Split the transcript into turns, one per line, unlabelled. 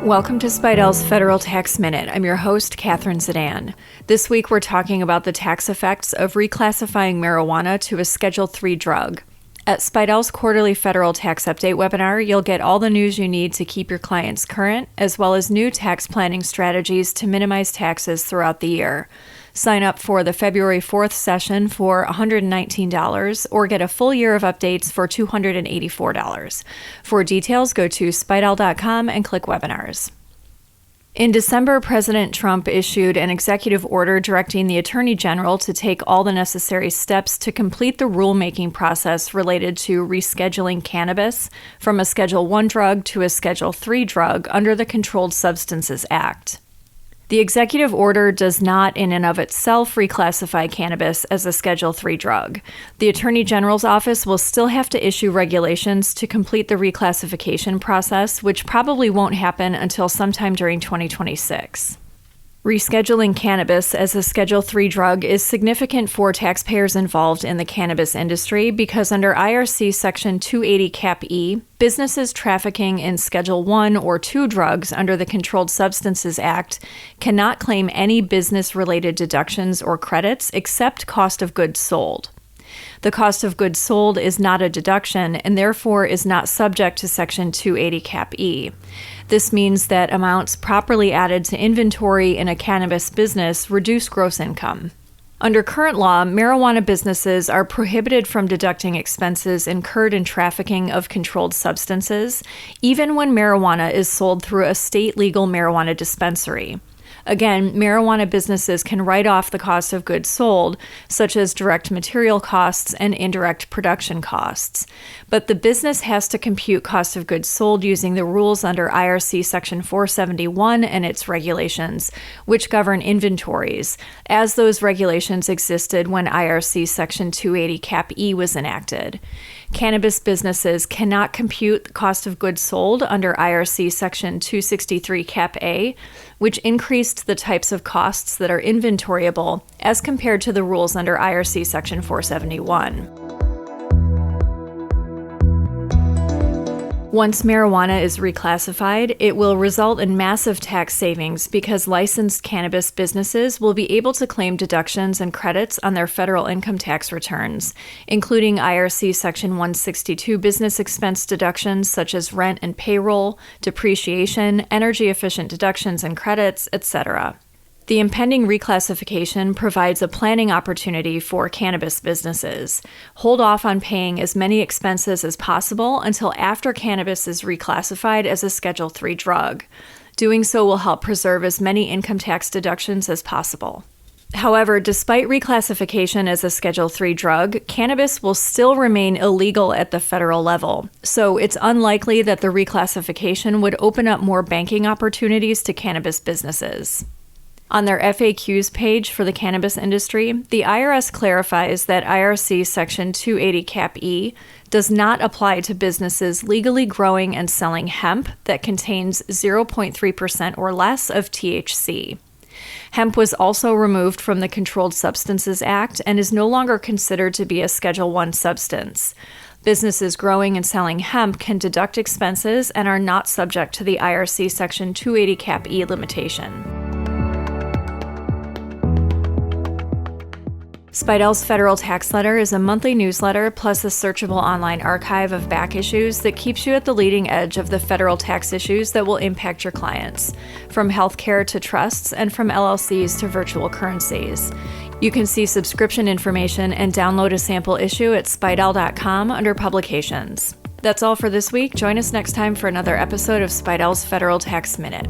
Welcome to Speidel's Federal Tax Minute. I'm your host, Catherine Zidane. This week we're talking about the tax effects of reclassifying marijuana to a Schedule III drug. At Speidel's quarterly federal tax update webinar, you'll get all the news you need to keep your clients current, as well as new tax planning strategies to minimize taxes throughout the year. Sign up for the February 4th session for $119 or get a full year of updates for $284. For details, go to speidel.com and click webinars. In December, President Trump issued an executive order directing the Attorney General to take all the necessary steps to complete the rulemaking process related to rescheduling cannabis from a Schedule I drug to a Schedule III drug under the Controlled Substances Act. The executive order does not in and of itself reclassify cannabis as a Schedule III drug. The Attorney General's office will still have to issue regulations to complete the reclassification process, which probably won't happen until sometime during 2026. Rescheduling cannabis as a Schedule III drug is significant for taxpayers involved in the cannabis industry because under IRC Section 280 Cap E, businesses trafficking in Schedule I or II drugs under the Controlled Substances Act cannot claim any business-related deductions or credits except cost of goods sold. The cost of goods sold is not a deduction and therefore is not subject to Section 280 Cap E. This means that amounts properly added to inventory in a cannabis business reduce gross income. Under current law, marijuana businesses are prohibited from deducting expenses incurred in trafficking of controlled substances, even when marijuana is sold through a state legal marijuana dispensary. Again, marijuana businesses can write off the cost of goods sold, such as direct material costs and indirect production costs. But the business has to compute cost of goods sold using the rules under IRC Section 471 and its regulations, which govern inventories, as those regulations existed when IRC Section 280 Cap E was enacted. Cannabis businesses cannot compute the cost of goods sold under IRC Section 263 Cap A, which increased the types of costs that are inventoriable as compared to the rules under IRC Section 471. Once marijuana is reclassified, it will result in massive tax savings because licensed cannabis businesses will be able to claim deductions and credits on their federal income tax returns, including IRC Section 162 business expense deductions such as rent and payroll, depreciation, energy-efficient deductions and credits, etc. The impending reclassification provides a planning opportunity for cannabis businesses. Hold off on paying as many expenses as possible until after cannabis is reclassified as a Schedule III drug. Doing so will help preserve as many income tax deductions as possible. However, despite reclassification as a Schedule III drug, cannabis will still remain illegal at the federal level, so it's unlikely that the reclassification would open up more banking opportunities to cannabis businesses. On their FAQs page for the cannabis industry, the IRS clarifies that IRC Section 280 Cap E does not apply to businesses legally growing and selling hemp that contains 0.3% or less of THC. Hemp was also removed from the Controlled Substances Act and is no longer considered to be a Schedule I substance. Businesses growing and selling hemp can deduct expenses and are not subject to the IRC Section 280 Cap E limitation. Speidel's Federal Tax Letter is a monthly newsletter plus a searchable online archive of back issues that keeps you at the leading edge of the federal tax issues that will impact your clients, from healthcare to trusts and from LLCs to virtual currencies. You can see subscription information and download a sample issue at speidel.com under Publications. That's all for this week. Join us next time for another episode of Speidel's Federal Tax Minute.